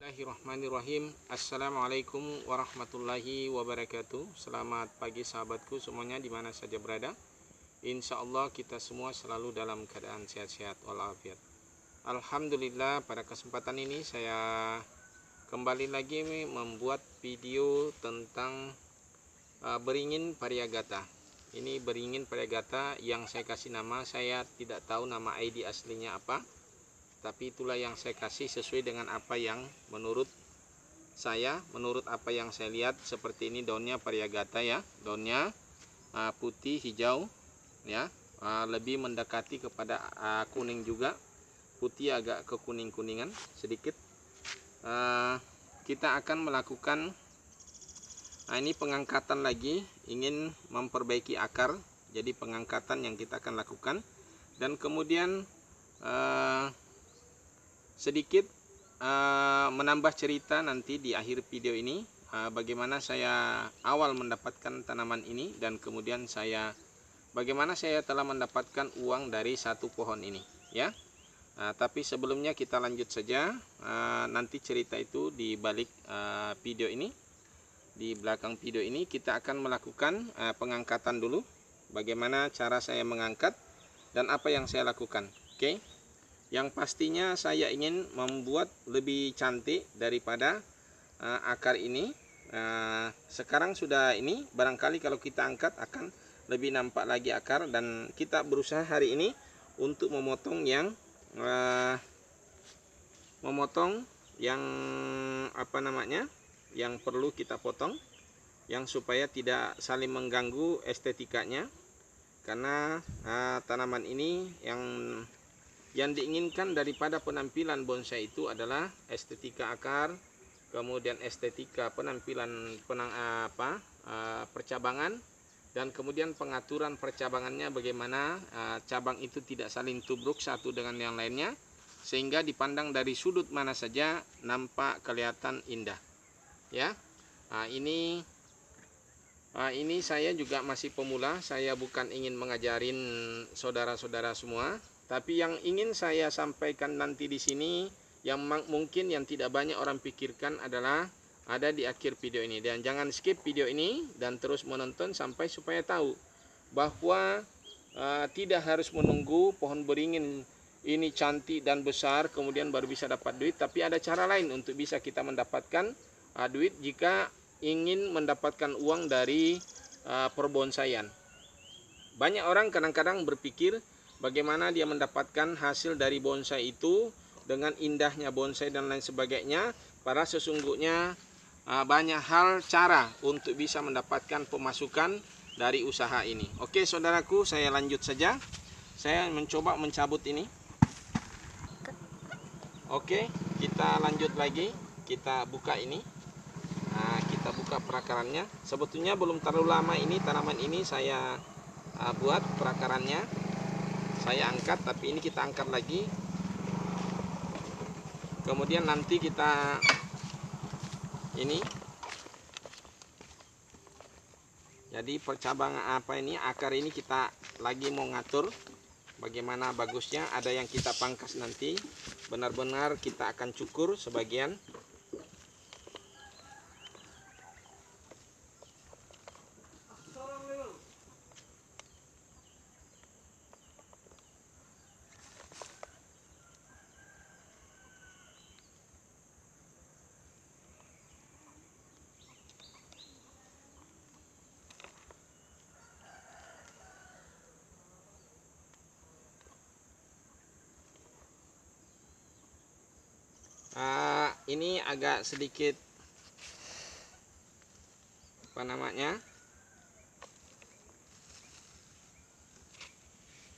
Bismillahirrahmanirrahim. Assalamualaikum warahmatullahi wabarakatuh. Selamat pagi sahabatku semuanya dimana saja berada. Insya Allah kita semua selalu dalam keadaan sehat-sehat walafiat. Alhamdulillah, pada kesempatan ini saya kembali lagi membuat video tentang beringin variegata. Ini beringin variegata yang saya kasih nama, saya tidak tahu nama ID aslinya apa, tapi itulah yang saya kasih sesuai dengan apa yang menurut apa yang saya lihat. Seperti ini daunnya variegata ya, daunnya putih hijau ya, lebih mendekati kepada kuning juga, putih agak ke kuning-kuningan sedikit. Kita akan melakukan ini pengangkatan lagi, ingin memperbaiki akar, jadi pengangkatan yang kita akan lakukan. Dan kemudian sedikit menambah cerita nanti di akhir video ini, bagaimana saya awal mendapatkan tanaman ini, dan kemudian bagaimana saya telah mendapatkan uang dari satu pohon ini ya. Tapi sebelumnya kita lanjut saja, nanti cerita itu di balik video ini. Di belakang video ini kita akan melakukan pengangkatan dulu, bagaimana cara saya mengangkat dan apa yang saya lakukan. Oke. Yang pastinya saya ingin membuat lebih cantik daripada akar ini. Sekarang sudah ini, barangkali kalau kita angkat akan lebih nampak lagi akar. Dan kita berusaha hari ini untuk memotong yang yang perlu kita potong, yang supaya tidak saling mengganggu estetikanya. Karena tanaman ini yang diinginkan daripada penampilan bonsai itu adalah estetika akar, kemudian estetika penampilan percabangan, dan kemudian pengaturan percabangannya, bagaimana cabang itu tidak saling tubruk satu dengan yang lainnya, sehingga dipandang dari sudut mana saja nampak kelihatan indah ya. Ini saya juga masih pemula, saya bukan ingin mengajarin saudara-saudara semua, tapi yang ingin saya sampaikan nanti di sini, yang mungkin yang tidak banyak orang pikirkan adalah ada di akhir video ini. Dan jangan skip video ini dan terus menonton sampai supaya tahu bahwa tidak harus menunggu pohon beringin ini cantik dan besar kemudian baru bisa dapat duit, tapi ada cara lain untuk bisa kita mendapatkan duit jika ingin mendapatkan uang dari perbonsaian. Banyak orang kadang-kadang berpikir bagaimana dia mendapatkan hasil dari bonsai itu dengan indahnya bonsai dan lain sebagainya. Padahal sesungguhnya banyak hal cara untuk bisa mendapatkan pemasukan dari usaha ini. Oke saudaraku, saya lanjut saja. Saya mencoba mencabut ini. Oke, kita lanjut lagi. Kita buka ini. Kita buka perakarannya. Sebetulnya belum terlalu lama ini tanaman ini saya buat perakarannya. Saya angkat, tapi ini kita angkat lagi. Kemudian nanti kita ini. Jadi percabangan akar ini kita lagi mau ngatur bagaimana bagusnya. Ada yang kita pangkas nanti. Benar-benar kita akan cukur sebagian. Ini agak sedikit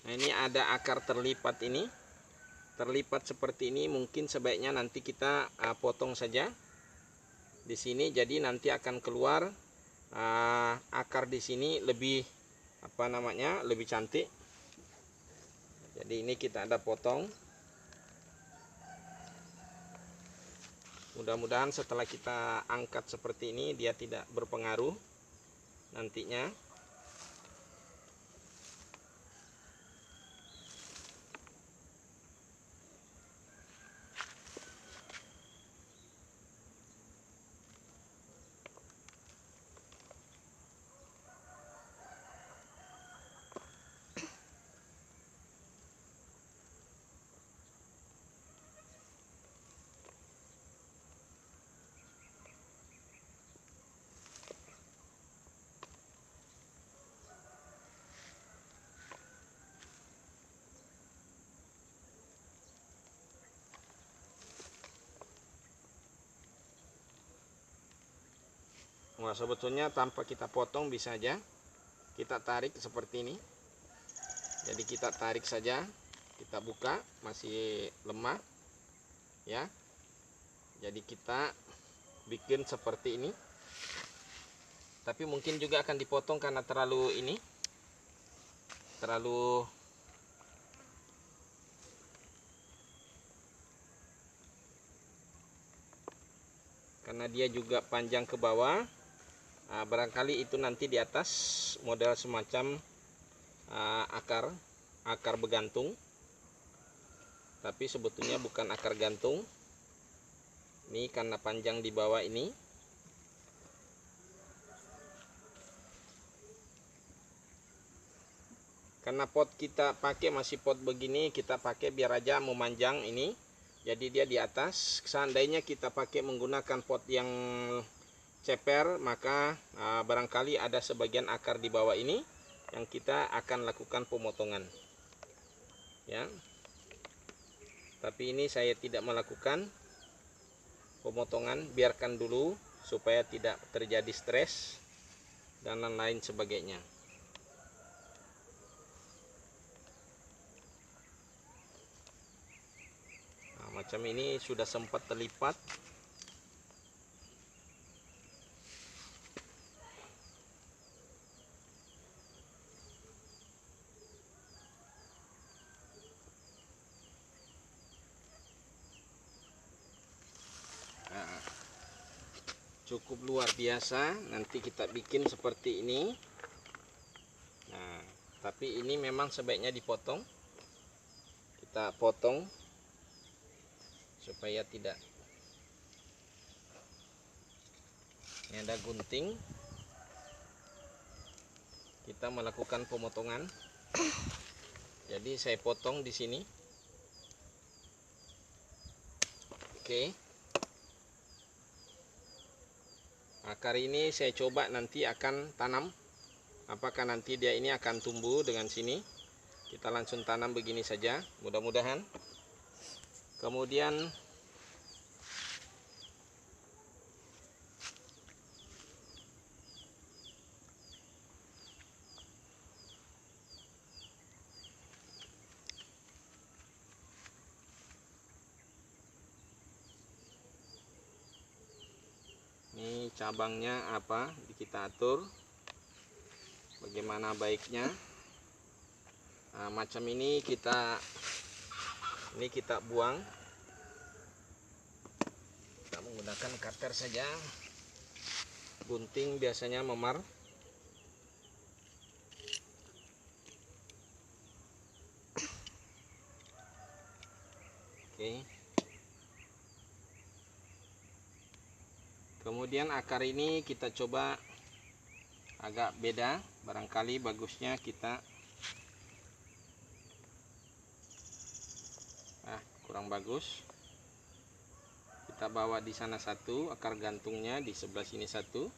ini ada akar terlipat ini. Terlipat seperti ini, mungkin sebaiknya nanti kita potong saja di sini. Jadi nanti akan keluar akar di sini lebih lebih cantik. Jadi ini kita ada potong. Mudah-mudahan setelah kita angkat seperti ini dia tidak berpengaruh nantinya. Wah, sebetulnya tanpa kita potong bisa aja kita tarik seperti ini. Jadi kita tarik saja, kita buka, masih lemah ya. Jadi kita bikin seperti ini. Tapi mungkin juga akan dipotong karena terlalu karena dia juga panjang ke bawah. Nah, barangkali itu nanti di atas model semacam akar bergantung, tapi sebetulnya bukan akar gantung. Ini karena panjang di bawah ini. Karena pot kita pakai masih pot begini, kita pakai biar aja memanjang ini. Jadi dia di atas. Seandainya kita pakai menggunakan pot yang ceper, maka barangkali ada sebagian akar di bawah ini yang kita akan lakukan pemotongan. Ya. Tapi ini saya tidak melakukan pemotongan, biarkan dulu supaya tidak terjadi stres dan lain-lain sebagainya. Macam ini sudah sempat terlipat. Cukup luar biasa. Nanti kita bikin seperti ini. Nah, tapi ini memang sebaiknya dipotong. Kita potong supaya tidak. Ini ada gunting. Kita melakukan pemotongan. Jadi saya potong di sini. Oke. Akar ini saya coba nanti akan tanam. Apakah nanti dia ini akan tumbuh dengan sini? Kita langsung tanam begini saja, mudah-mudahan. Kemudian ini cabangnya apa? Kita atur bagaimana baiknya. Nah, macam ini kita buang. Kita menggunakan cutter saja. Gunting biasanya memar. Oke. Kemudian akar ini kita coba agak beda. Barangkali bagusnya kita kurang bagus. Kita bawa di sana satu, akar gantungnya di sebelah sini satu.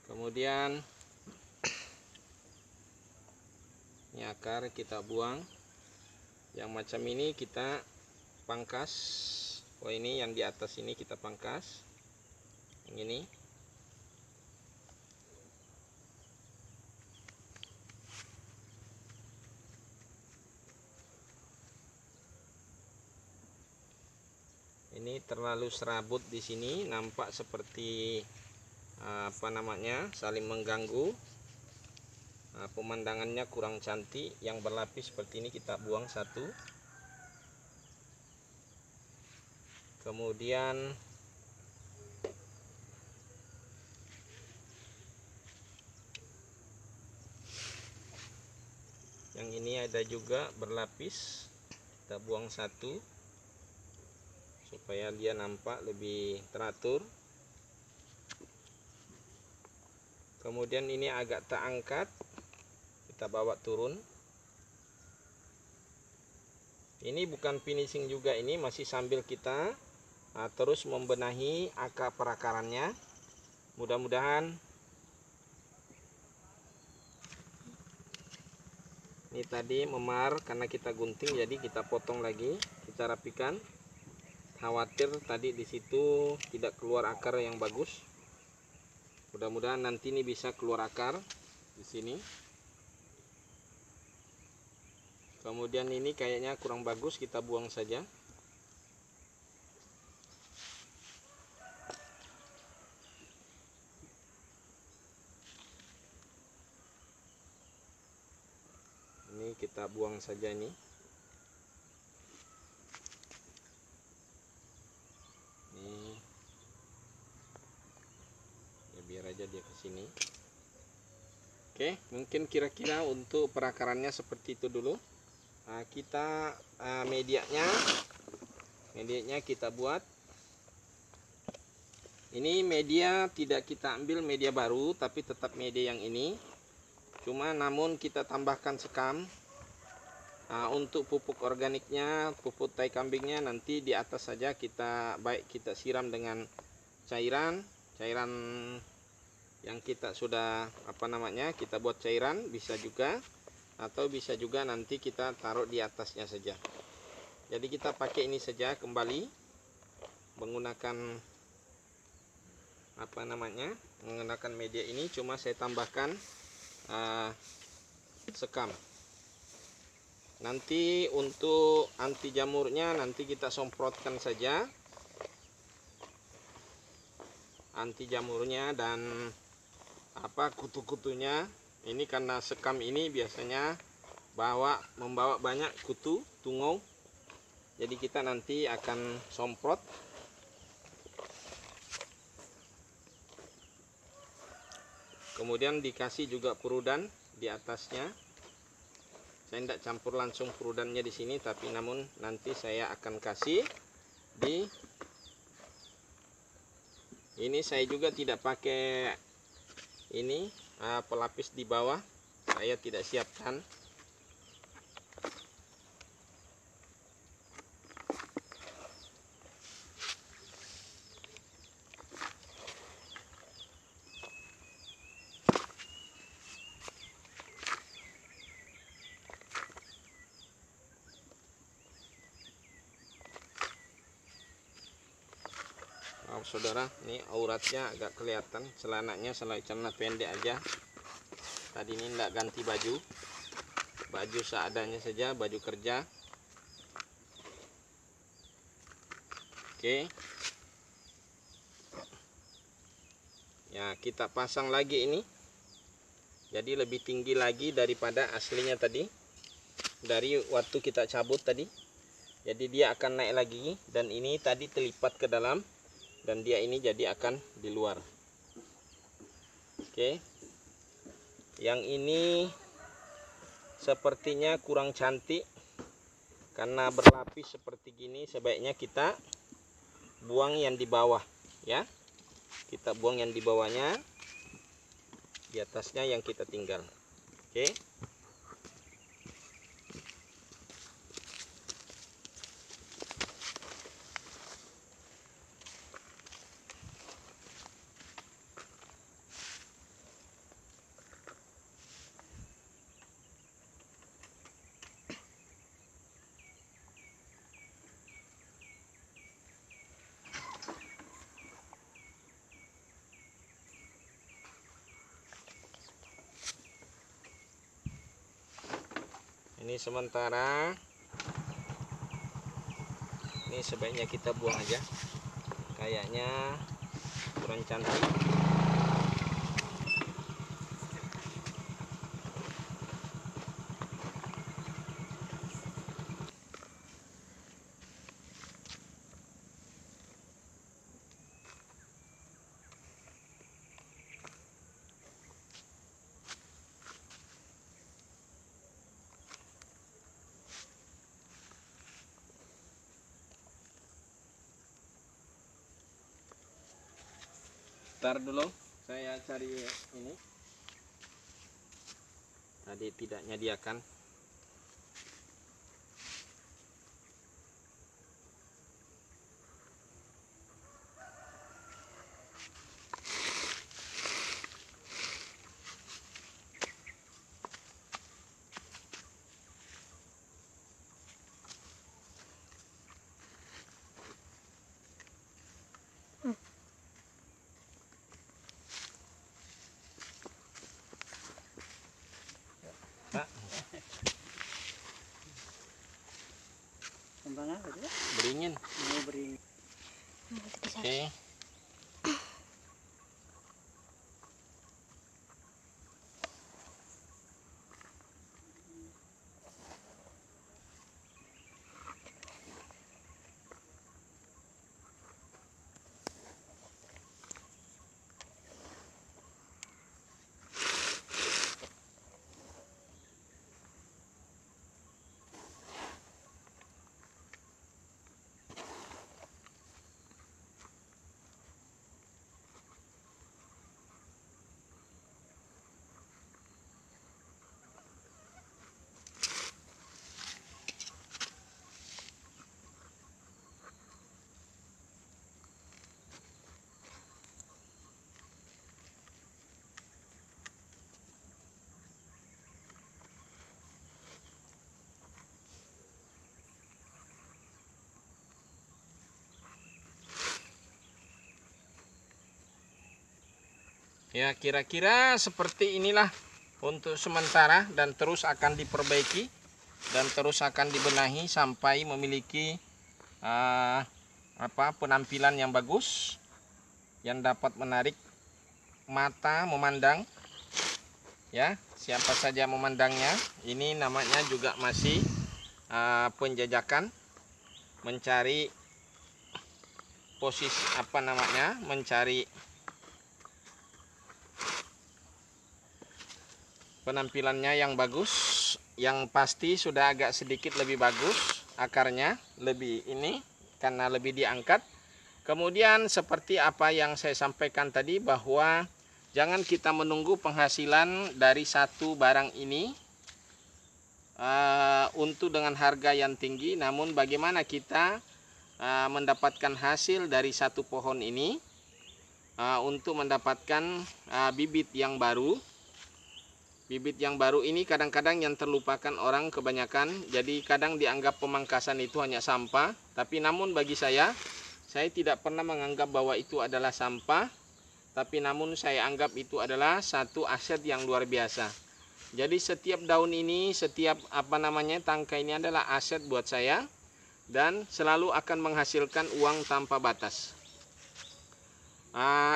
Kemudian ini akar kita buang. Yang macam ini kita pangkas. Oh, ini yang di atas ini kita pangkas. Yang ini. Ini terlalu serabut di sini, nampak seperti saling mengganggu. Pemandangannya kurang cantik. Yang berlapis seperti ini kita buang satu. Kemudian yang ini ada juga berlapis, kita buang satu supaya dia nampak lebih teratur. Kemudian ini agak tak angkat, kita bawa turun. Ini bukan finishing juga, ini masih sambil kita terus membenahi akar perakarannya. Mudah-mudahan ini tadi memar karena kita gunting, jadi kita potong lagi, kita rapikan. khawatir tadi di situ tidak keluar akar yang bagus. Mudah-mudahan nanti ini bisa keluar akar di sini. Kemudian ini kayaknya kurang bagus, kita buang saja. Ini kita buang saja ini. Ini ya biar aja dia ke sini. Oke, mungkin kira-kira untuk perakarannya seperti itu dulu. Nah, kita medianya kita buat. Ini media tidak kita ambil media baru, tapi tetap media yang ini. Cuma namun kita tambahkan sekam. Nah, untuk pupuk organiknya, pupuk tai kambingnya nanti di atas saja kita siram dengan cairan yang kita sudah kita buat cairan bisa juga, atau bisa juga nanti kita taruh di atasnya saja. Jadi kita pakai ini saja kembali menggunakan menggunakan media ini, cuma saya tambahkan sekam. Nanti untuk anti jamurnya nanti kita semprotkan saja anti jamurnya dan kutu-kutunya. Ini karena sekam ini biasanya membawa banyak kutu, tungau. Jadi kita nanti akan semprot. Kemudian dikasih juga purudan di atasnya. Saya tidak campur langsung purudannya di sini, tapi namun nanti saya akan kasih di ini. Saya juga tidak pakai ini pelapis di bawah, saya tidak siapkan. Saudara, ini auratnya agak kelihatan, celananya celana pendek aja. Tadi ini tidak ganti baju seadanya saja, baju kerja. Oke. Ya, kita pasang lagi ini. Jadi lebih tinggi lagi daripada aslinya tadi. Dari waktu kita cabut tadi. Jadi dia akan naik lagi, dan ini tadi terlipat ke dalam, dan dia ini jadi akan di luar. Oke. Yang ini sepertinya kurang cantik karena berlapis seperti gini. Sebaiknya kita buang yang di bawah, ya. Kita buang yang di bawahnya, di atasnya yang kita tinggal. Oke. Ini sementara, ini sebaiknya kita buang aja, kayaknya kurang cantik. Ntar dulu saya cari ini. Tadi tidak nyediakan. Oke. Ya, kira-kira seperti inilah untuk sementara, dan terus akan diperbaiki dan terus akan dibenahi sampai memiliki penampilan yang bagus yang dapat menarik mata memandang. Ya, siapa saja memandangnya. Ini namanya juga masih penjajakan, mencari posisi mencari penampilannya yang bagus. Yang pasti sudah agak sedikit lebih bagus akarnya, lebih ini karena lebih diangkat. Kemudian seperti apa yang saya sampaikan tadi, bahwa jangan kita menunggu penghasilan dari satu barang ini untuk dengan harga yang tinggi, namun bagaimana kita mendapatkan hasil dari satu pohon ini untuk mendapatkan bibit yang baru. Bibit yang baru ini kadang-kadang yang terlupakan orang kebanyakan. Jadi kadang dianggap pemangkasan itu hanya sampah. Tapi namun bagi saya tidak pernah menganggap bahwa itu adalah sampah. Tapi namun saya anggap itu adalah satu aset yang luar biasa. Jadi setiap daun ini, setiap tangkai ini adalah aset buat saya. Dan selalu akan menghasilkan uang tanpa batas.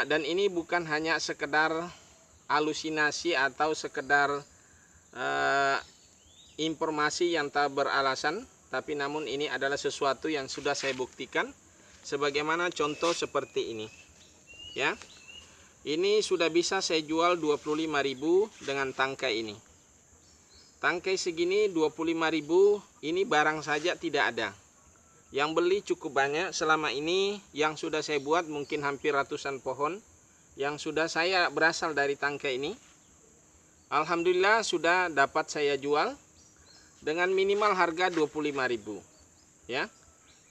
Dan ini bukan hanya sekedar halusinasi atau sekedar informasi yang tak beralasan, tapi namun ini adalah sesuatu yang sudah saya buktikan, sebagaimana contoh seperti ini. Ya, ini sudah bisa saya jual 25.000 dengan tangkai ini. Tangkai segini 25.000, ini barang saja tidak ada. Yang beli cukup banyak. Selama ini yang sudah saya buat mungkin hampir ratusan pohon yang sudah saya berasal dari tangkai ini. Alhamdulillah sudah dapat saya jual dengan minimal harga 25.000. Ya.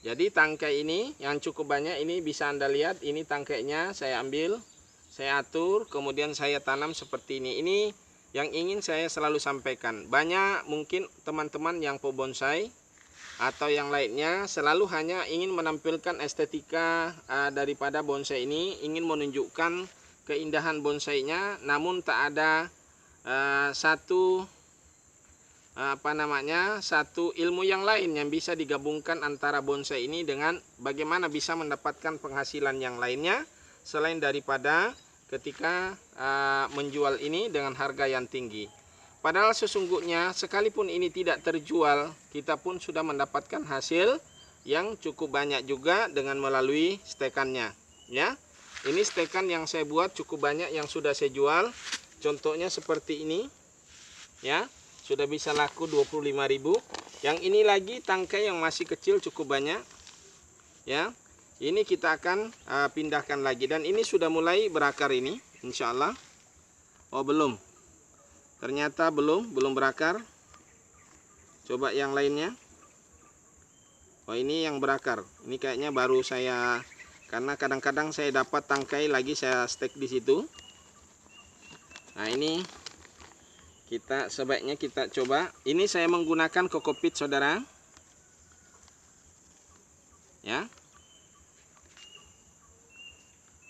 Jadi tangkai ini yang cukup banyak ini bisa Anda lihat, ini tangkainya saya ambil, saya atur, kemudian saya tanam seperti ini. Ini yang ingin saya selalu sampaikan. Banyak mungkin teman-teman yang pebonsai atau yang lainnya selalu hanya ingin menampilkan estetika daripada bonsai ini, ingin menunjukkan keindahan bonsainya, namun tak ada satu ilmu yang lain yang bisa digabungkan antara bonsai ini dengan bagaimana bisa mendapatkan penghasilan yang lainnya selain daripada ketika menjual ini dengan harga yang tinggi. Padahal sesungguhnya sekalipun ini tidak terjual, kita pun sudah mendapatkan hasil yang cukup banyak juga dengan melalui stekannya. Ya, ini stekan yang saya buat cukup banyak yang sudah saya jual. Contohnya seperti ini. Ya, sudah bisa laku 25.000. Yang ini lagi tangkai yang masih kecil cukup banyak. Ya, ini kita akan pindahkan lagi, dan ini sudah mulai berakar ini, insya Allah. Oh belum. Ternyata belum berakar. Coba yang lainnya. Oh ini yang berakar. Ini kayaknya baru saya, karena kadang-kadang saya dapat tangkai lagi saya stek di situ. Nah ini sebaiknya kita coba. Ini saya menggunakan kokopit saudara. Ya.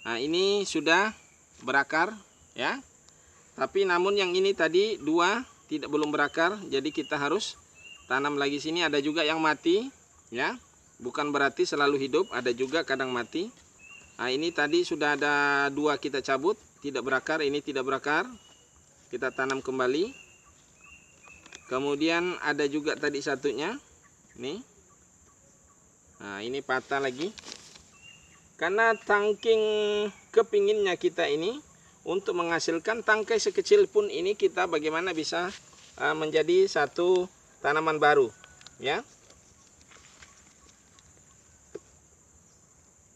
Nah ini sudah berakar ya. Tapi namun yang ini tadi dua belum berakar, jadi kita harus tanam lagi. Sini ada juga yang mati, ya. Bukan berarti selalu hidup, ada juga kadang mati. Nah, ini tadi sudah ada 2 kita cabut, tidak berakar, ini tidak berakar. Kita tanam kembali. Kemudian ada juga tadi satunya. Nih. Nah, ini patah lagi. Karena tangking kepinginnya kita ini untuk menghasilkan tangkai sekecil pun ini kita bagaimana bisa menjadi satu tanaman baru, ya.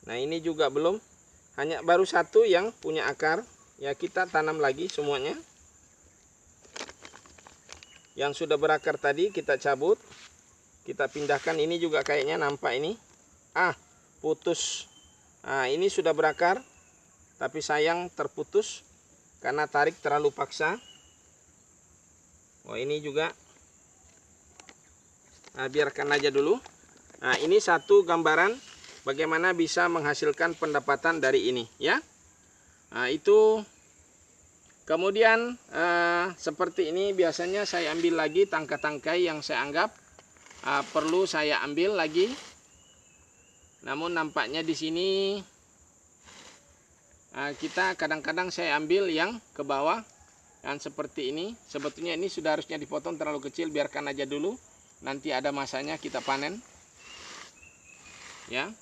Nah, ini juga belum, hanya baru satu yang punya akar, ya kita tanam lagi semuanya. Yang sudah berakar tadi kita cabut, kita pindahkan. Ini juga kayaknya nampak ini, putus. Nah, ini sudah berakar, tapi sayang terputus karena tarik terlalu paksa. Oh, ini juga, biarkan aja dulu. Nah, ini satu gambaran bagaimana bisa menghasilkan pendapatan dari ini, ya. Nah, itu kemudian seperti ini biasanya saya ambil lagi tangkai-tangkai yang saya anggap perlu saya ambil lagi. Namun nampaknya di sini kita kadang-kadang saya ambil yang ke bawah dan seperti ini. Sebetulnya ini sudah harusnya dipotong terlalu kecil, biarkan aja dulu. Nanti ada masanya kita panen, ya.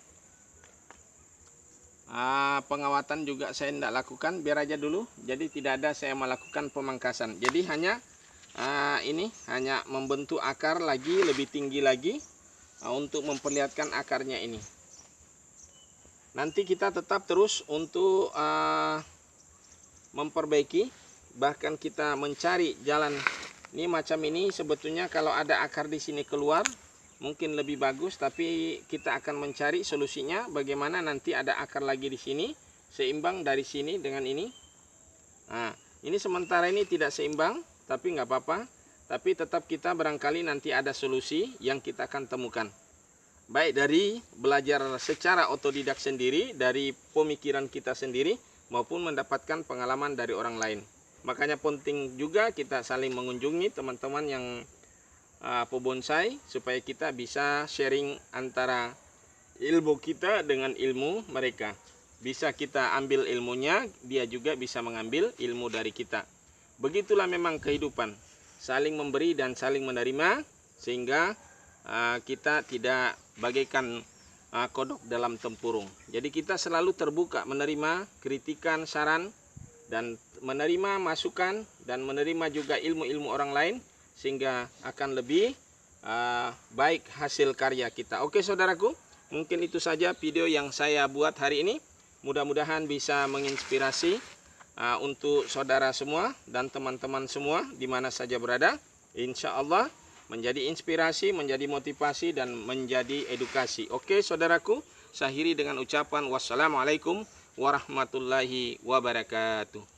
Pengawatan juga saya tidak lakukan, biar aja dulu. Jadi tidak ada saya melakukan pemangkasan. Jadi hanya ini hanya membentuk akar lagi lebih tinggi lagi untuk memperlihatkan akarnya ini. Nanti kita tetap terus untuk memperbaiki, bahkan kita mencari jalan. Ini macam ini sebetulnya kalau ada akar di sini keluar mungkin lebih bagus, tapi kita akan mencari solusinya bagaimana nanti ada akar lagi di sini seimbang dari sini dengan ini. Nah, ini sementara ini tidak seimbang, tapi nggak apa-apa. Tapi tetap kita barangkali nanti ada solusi yang kita akan temukan. Baik dari belajar secara otodidak sendiri, dari pemikiran kita sendiri, maupun mendapatkan pengalaman dari orang lain. Makanya penting juga kita saling mengunjungi teman-teman yang pebonsai, supaya kita bisa sharing antara ilmu kita dengan ilmu mereka. Bisa kita ambil ilmunya, dia juga bisa mengambil ilmu dari kita. Begitulah memang kehidupan, saling memberi dan saling menerima, sehingga kita tidak bagaikan kodok dalam tempurung. Jadi kita selalu terbuka menerima kritikan, saran, dan menerima masukan, dan menerima juga ilmu-ilmu orang lain, sehingga akan lebih baik hasil karya kita. Oke saudaraku, mungkin itu saja video yang saya buat hari ini. Mudah-mudahan bisa menginspirasi untuk saudara semua dan teman-teman semua di mana saja berada. Insya Allah menjadi inspirasi, menjadi motivasi, dan menjadi edukasi. Oke saudaraku, saya akhiri dengan ucapan wassalamualaikum warahmatullahi wabarakatuh.